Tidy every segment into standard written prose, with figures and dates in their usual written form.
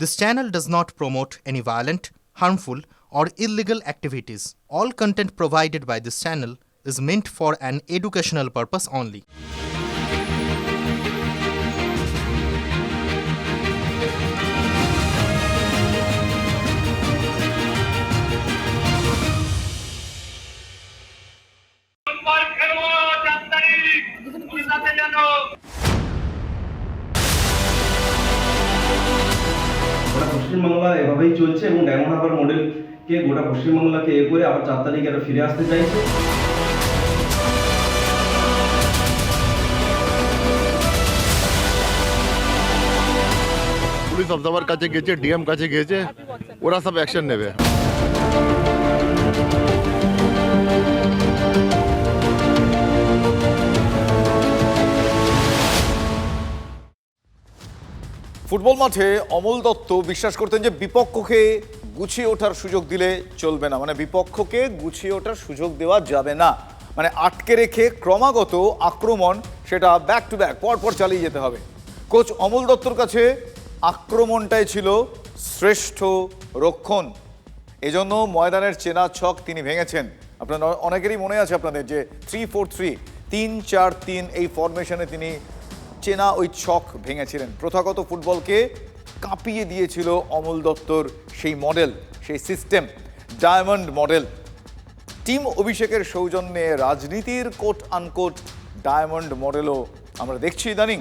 This channel does not promote any violent, harmful, or illegal activities. All content provided by this channel is meant for an educational purpose only. Paschimbangla এভাবেই চলছে এবং diamond Harbour মডেলকে গোটা পশ্চিমবাংলাকে করে আবার 4 তারিখে আরো ফিরে আসতে চাইছে। পুলিশ অবজারভার কাছে গেছে, ডিএম কাছে গেছে, ওরা সব অ্যাকশন নেবে। ফুটবল মাঠে অমল দত্ত বিশ্বাস করতেন যে বিপক্ষকে গুছিয়ে ওঠার সুযোগ দিলে চলবে না, মানে বিপক্ষকে গুছিয়ে ওঠার সুযোগ দেওয়া যাবে না, মানে আটকে রেখে ক্রমাগত আক্রমণ সেটা ব্যাক টু ব্যাক পরপর চালিয়ে যেতে হবে। কোচ অমল দত্তর কাছে আক্রমণটাই ছিল শ্রেষ্ঠ রক্ষণ, এজন্য ময়দানের চেনা ছক তিনি ভেঙেছেন। আপনারা অনেকেরই মনে আছে আপনাদের যে 3-4-3 3-4-3 এই ফরমেশনে তিনি চেনা ওই ছক ভেঙেছিলেন। প্রথাগত ফুটবলকে কাঁপিয়ে দিয়েছিল অমল দত্তর সেই মডেল, সেই সিস্টেম, ডায়মন্ড মডেল। টিম অভিষেকের সৌজন্যে রাজনীতির কোট আনকোট ডায়মন্ড মডেলও আমরা দেখছি ইদানিং।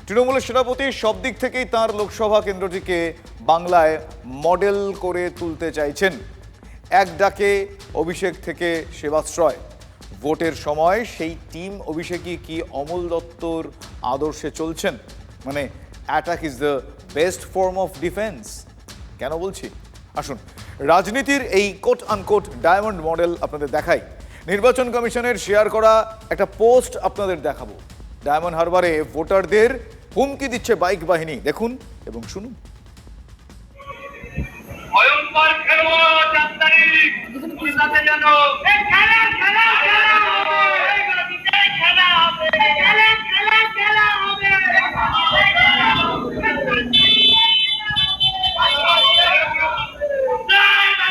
তৃণমূলের সভাপতি সব দিক থেকেই তাঁর লোকসভা কেন্দ্রটিকে বাংলায় মডেল করে তুলতে চাইছেন। এক ডাকে অভিষেক থেকে সেবাশ্রয়। ভোটের সময় সেই টিম অভিষেকই কি অমল দত্তর আদর্শে চলছেন? মানে attack is the best form of defence. কেন বলছি? আসুন রাজনীতির এই কোট আনকোট ডায়মন্ড মডেল আপনাদের দেখাই। নির্বাচন কমিশনের শেয়ার করা একটা পোস্ট আপনাদের দেখাবো। ডায়মন্ড হারবারে ভোটারদের হুমকি দিচ্ছে বাইক বাহিনী, দেখুন এবং শুনুন।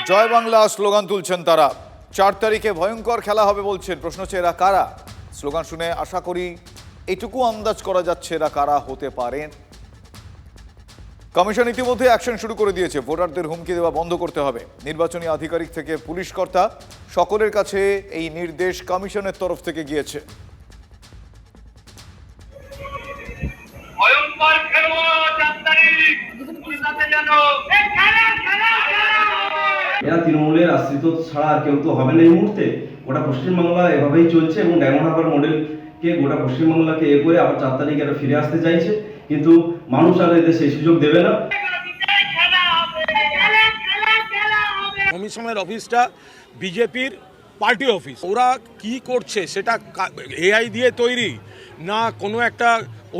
জয় বাংলা স্লোগান তুলছেন তারা। 4 তারিখে ভয়ঙ্কর খেলা হবে বলছেন। প্রশ্ন হচ্ছে এরা কারা? স্লোগান শুনে আশা করি এটুকু আন্দাজ করা যাচ্ছে এরা কারা হতে পারেন। কমিশন ইতিমধ্যে অ্যাকশন শুরু করে দিয়েছে। ভোটারদের হুমকি দেওয়া বন্ধ করতে হবে। নির্বাচনী আধিকারিক থেকে পুলিশ কর্তা সকলের কাছে এই নির্দেশ কমিশনের তরফ থেকে গিয়েছে। এরা তৃণমূলের আশ্রিত ছাড়া আর কেউ তো হবে না এই মুহূর্তে। গোটা পশ্চিমবাংলা এভাবেই চলছে এবং ডায়মন্ড হারবার মডেলকে গোটা পশ্চিমবাংলাকে করে আবার 4 তারিখে আরো ফিরে আসতে চাইছে, কিন্তু মানুষ আর এদের সেই সুযোগ দেবে না। কমিশনের অফিসটা বিজেপির পার্টি অফিস। ওরা কি করছে সেটা এআই দিয়ে তৈরি না কোনো একটা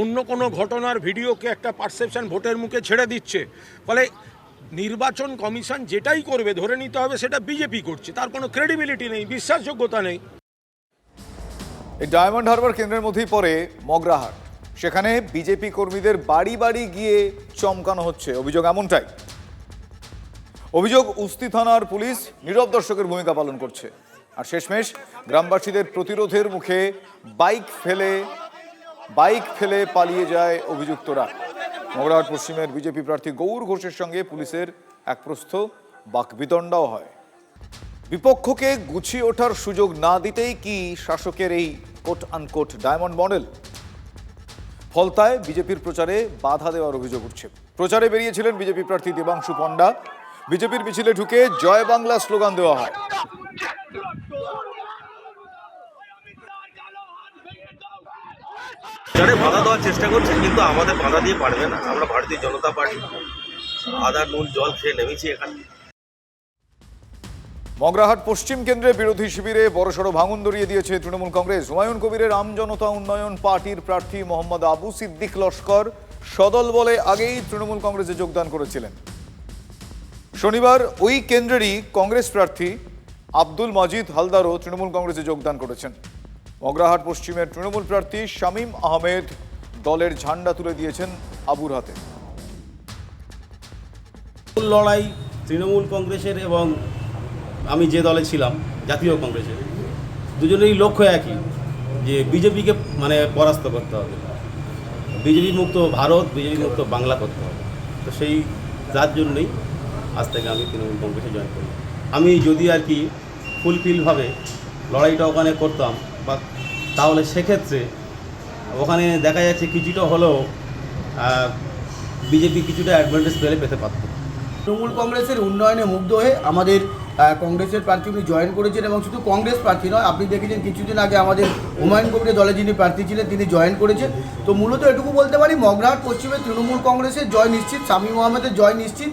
অন্য কোনো ঘটনার ভিডিওকে একটা পারসেপশন ভোটের মুখে ছেড়ে দিচ্ছে। ফলে নির্বাচন কমিশন যেটাই করবে ধরে নিতে হবে সেটা বিজেপি করছে, তার কোনো ক্রেডিবিলিটি নেই, বিশ্বাসযোগ্যতা নেই। এই ডায়মন্ড হারবার কেন্দ্রের মধ্যেই পড়ে মগরাহাট। সেখানে বিজেপি কর্মীদের বাড়ি বাড়ি গিয়ে চমকানো হচ্ছে, অভিযোগ এমনটাই। অভিযোগ উস্তি থানার পুলিশ নীরব দর্শকের ভূমিকা পালন করছে। আর শেষমেশ গ্রামবাসীদের প্রতিরোধের মুখে বাইক ফেলে পালিয়ে যায় অভিযুক্তরা। মগরাহাট পশ্চিমের বিজেপি প্রার্থী গৌর ঘোষের সঙ্গে পুলিশের এক প্রস্থ বাকবিতণ্ডাও হয়। বিপক্ষকে গুছিয়ে ওঠার সুযোগ না দিতেই কি শাসকের এই কোট আনকোট ডায়মন্ড মডেল? ফলতায় বিজেপির প্রচারে বাধা দেওয়ার অভিযোগ উঠছে। প্রচারে বেরিয়েছিলেন বিজেপি প্রার্থী দেবাংশু পণ্ডা। বিজেপির মিছিলে ঢুকে জয় বাংলা স্লোগান দেওয়া হয়। বাধা দেওয়ার চেষ্টা করছে, কিন্তু আমাদের বাধা দিয়ে পারবে না। আমরা ভারতীয় জনতা পার্টি আদা নুন জল খেয়ে নেমেছি এখানে। মগরাহাট পশ্চিম কেন্দ্রে বিরোধী শিবিরে বড়সড় ভাঙন ধরিয়ে দিয়েছে তৃণমূল কংগ্রেস। হুমায়ুন কবিরের আম জনতা উন্নয়ন পার্টির প্রার্থী মোহাম্মদ আবু সিদ্দিক লস্কর সদল বলে আগেই তৃণমূল কংগ্রেসে যোগদান করেছিলেন। শনিবার ওই কেন্দ্রেরই কংগ্রেস প্রার্থী আব্দুল মাজিদ হালদারও তৃণমূল কংগ্রেসে যোগদান করেছেন। মগরাহাট পশ্চিমের তৃণমূল প্রার্থী শামীম আহমেদ দলের ঝান্ডা তুলে দিয়েছেন আবুর হাতে। মূল লড়াই তৃণমূল কংগ্রেসের এবং আমি যে দলে ছিলাম জাতীয় কংগ্রেসের, দুজনেরই লক্ষ্য একই, যে বিজেপিকে পরাস্ত করতে হবে, বিজেপি মুক্ত ভারত, বিজেপি মুক্ত বাংলা করতে হবে। তো তার জন্যই আজ থেকে আমি তৃণমূল কংগ্রেসে জয়েন করি। আমি যদি আর কি ফুলফিলভাবে লড়াইটা ওখানে করতাম বা তাহলে সেক্ষেত্রে ওখানে দেখা যাচ্ছে কিছুটা হলেও বিজেপি কিছুটা অ্যাডভান্টেজ পেতে পারত। তৃণমূল কংগ্রেসের উন্নয়নে মুগ্ধ হয়ে আমাদের কংগ্রেসের প্রার্থী উনি জয়েন করেছেন, এবং শুধু কংগ্রেস প্রার্থী নয়, আপনি দেখেছেন কিছুদিন আগে আমাদের হুমায়ুন কবিরের দলে যিনি প্রার্থী ছিলেন তিনি জয়েন করেছেন। তো মূলত এটুকু বলতে পারি, মগরাহাট পশ্চিমে তৃণমূল কংগ্রেসের জয় নিশ্চিত, শামীম আহমেদের জয় নিশ্চিত।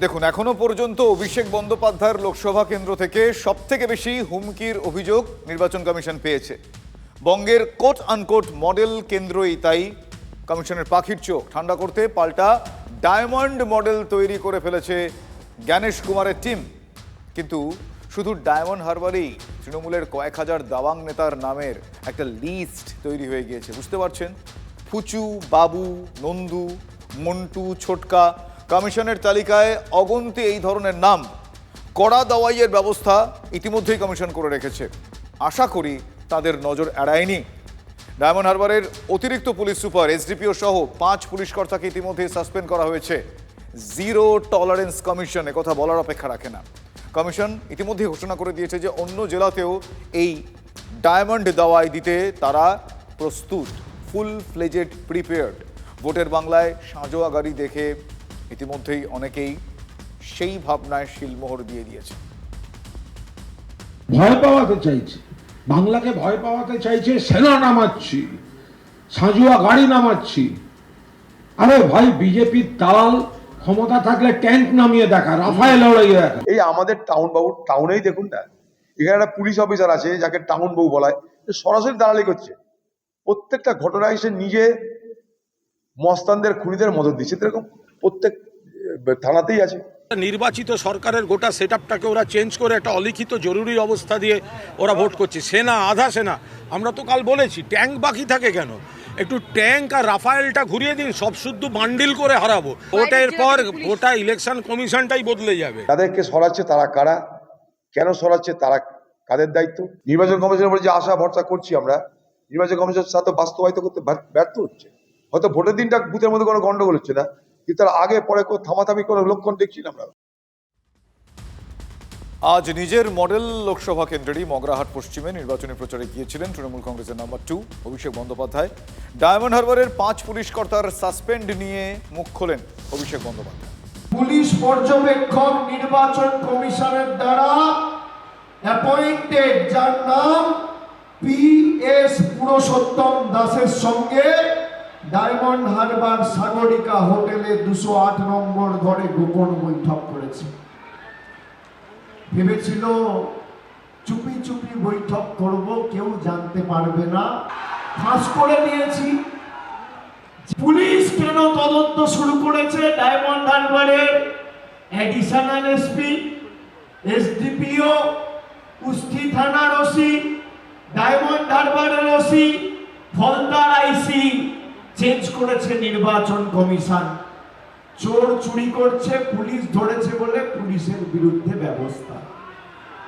দেখুন, এখনো পর্যন্ত অভিষেক বন্দ্যোপাধ্যায়ের লোকসভা কেন্দ্র থেকে সবথেকে বেশি হুমকির অভিযোগ নির্বাচন কমিশন পেয়েছে। বঙ্গের কোট আনকোট মডেল কেন্দ্রই তাই কমিশনের পাখির চোখ ঠান্ডা করতে পাল্টা ডায়মন্ড মডেল তৈরি করে ফেলেছে জ্ঞানেশ কুমারের টিম। কিন্তু শুধু ডায়মন্ড হারবারেই তৃণমূলের কয়েক হাজার দাবাং নেতার নামের একটা লিস্ট তৈরি হয়ে গিয়েছে, বুঝতে পারছেন? ফুচু, বাবু, নন্দু, মন্টু, ছোটকা, কমিশনের তালিকায় অগন্তি এই ধরনের নাম। কড়া দাওয়াইয়ের ব্যবস্থা ইতিমধ্যেই কমিশন করে রেখেছে। আশা করি তাদের নজর এড়ায়নি। ডায়মন্ড হারবারের অতিরিক্ত পুলিশ সুপার, এসডিপিও সহ 5 পুলিশ কর্তাকে ইতিমধ্যেই সাসপেন্ড করা হয়েছে। জিরো টলারেন্স কমিশন একথা বলার অপেক্ষা রাখে না। কমিশন ইতিমধ্যেই ঘোষণা করে দিয়েছে যে অন্য জেলাতেও এই ডায়মন্ড দাওয়াই দিতে তারা প্রস্তুত, ফুল ফ্লেজেড প্রিপেয়ার্ড। ভোটের বাংলায় সাঁজোয়া গাড়ি দেখে ইতিমধ্যেই অনেকেই সেই ভাবনায় শিলমোহর দিয়ে দিয়েছে। ভয় পাওয়াতে চাইছে, বাংলাকে ভয় পাওয়াতে চাইছে, সেনা নামাচ্ছি, সাঁজোয়া গাড়ি নামাচ্ছি। আরে ভাই, বিজেপির দালাল ক্ষমতা থাকলে ট্যাঙ্ক নামিয়ে দেখা, রাফায়েল লড়াইয়ে দেখা। এই আমাদের টাউনেই দেখুন না, এখানে একটা পুলিশ অফিসার আছে যাকে টাউন বাবু বলা হয়, সরাসরি দালালি করছে। প্রত্যেকটা ঘটনায় সে নিজে মস্তানদের খুনিদের মদত দিচ্ছে, এরকম প্রত্যেক থানাতেই আছে। নির্বাচিত সরকারের গোটা সেট আপটাকে ওরা চেঞ্জ করে একটা অলিখিত জরুরি অবস্থা দিয়ে ওরা ভোট করছে। সেনা, আধা সেনা। আমরা তো কাল বলেছি ট্যাঙ্ক বাকি থাকে কেন? একটু ট্যাঙ্ক আর রাফায়েলটা ঘুরিয়ে দিন, সব শুদ্ধ বান্ডিল করে হারাবো। ভোটের পর গোটা ইলেকশন কমিশনটাই বদলে যাবে। তাদেরকে সরাচ্ছে তারা কারা, কেন সরাচ্ছে তারা, কাদের দায়িত্ব? নির্বাচন কমিশনের উপরে যে আশা ভরসা করছি আমরা, নির্বাচন কমিশনের সাথে বাস্তবায়িত করতে ব্যর্থ হচ্ছে। হয়তো ভোটের দিনটা বুথের মধ্যে কোনো গন্ডগোল হচ্ছে না, কিন্তু তার আগে পরে থামাথামি কোনো লক্ষণ দেখছি না আমরা। আজ নিজের মডেল লোকসভা কেন্দ্রেরই মগরাহাট পশ্চিমে নির্বাচনী প্রচারে গিয়েছিলেন তৃণমূল কংগ্রেসের নাম্বার 2 অভিষেক বন্দ্যোপাধ্যায়। ডায়মন্ড হারবারের 5 পুলিশ কর্তার সাসপেন্ড নিয়ে মুখ খোলেন অভিষেক বন্দ্যোপাধ্যায়। পুলিশ পর্যবেক্ষক নির্বাচন কমিশনের দ্বারা অ্যাপয়েন্টেড, যার নাম PS পুরুষোত্তম দাসের সঙ্গে ডায়মন্ড হারবার সাগরিকা হোটেলে 208 নম্বর ঘরে গোপন বৈঠক করেছে। ভেবেছিল চুপি চুপি বৈঠক করব, কেউ জানতে পারবে না। ফাঁস করে দিয়েছি। পুলিশ কেন তদন্ত শুরু করেছে? ডায়মন্ড হারবারের অ্যাডিশনাল এসপি, এসডিপিও, কুস্তি থানার ওসি, ডায়মন্ড হারবারের ওসি, ফলতার আইসি চেঞ্জ করেছে নির্বাচন কমিশন। চোর চুরি করছে, পুলিশ ধরেছে বলে পুলিশের বিরুদ্ধে ব্যবস্থা।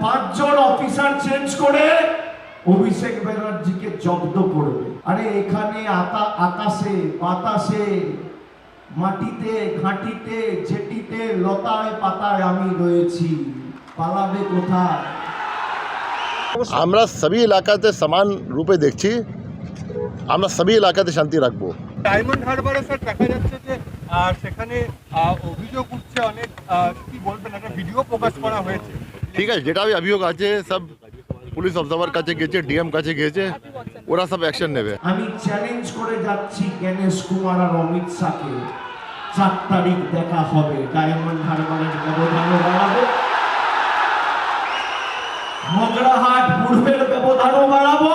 5 জন অফিসার চেঞ্জ করে অভিষেক ব্যানার্জিকে জব্দ করবে। আরে এখানে আকাশে, বাতাসে, মাটিতে, ঘাটিতে, জেটিতে, লতায় পাতায় আমি রয়েছি, পালাবে কোথায়? আমরা সবই এলাকাতে সমান রূপে দেখছি, আমরা সবই এলাকাতে শান্তি রাখবো। ডায়মন্ড হারবারে স্যার দেখা যাচ্ছে যে সেখানে অভিযোগ উঠছে অনেক, কি বলবেন, একটা ভিডিও প্রকাশ করা হয়েছে। ঠিক আছে, যেটা भी অভিযোগ আছে সব পুলিশ অবজারভার কাছে গিয়েছে, ডিএম কাছে গিয়েছে, ওরা সব অ্যাকশন নেবে। আমি চ্যালেঞ্জ করে যাচ্ছি জ্ঞানেশ কুমার আর অমিত শাহকে, 4 তারিখ দেখা হবে। ডায়মন্ড হারবারের ব্যবধানও বাড়াবো, মগরাহাট পূর্বের ব্যবধানও বাড়াবো,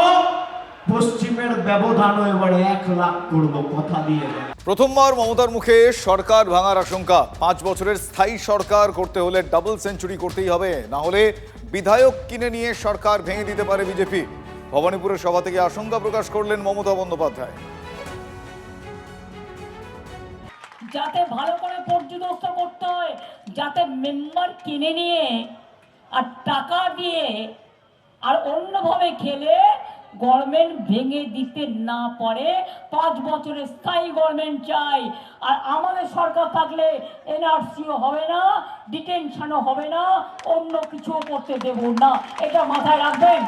পশ্চিমের ব্যবধানও এবারে 1 লাখ করবো, কথা দিয়ে। প্রথমবার মমতার মুখে সরকার ভাঙার আশঙ্কা। 5 বছরের স্থায়ী সরকার করতে হলে ডাবল সেঞ্চুরি করতেই হবে, না হলে বিধায়ক কিনে নিয়ে সরকার ভেঙে দিতে পারে বিজেপি। ভবানীপুরের সভা থেকে আশঙ্কা প্রকাশ করলেন মমতা বন্দ্যোপাধ্যায়। যাতে ভালো করে পর্যদস্ত করতে হয়, যাতে মেম্বার কিনে নিয়ে আর টাকা দিয়ে আর অন্যভাবে খেলে গভর্নমেন্ট ভেঙে দিতে না পারে। 5 বছরের স্থায়ী গভর্নমেন্ট চাই। আর আমাদের সরকার থাকলে এনআরসিও হবে না, ডিটেনশনও হবে না, অন্য কিছুও করতে দেব না, এটা মাথায় রাখবেন।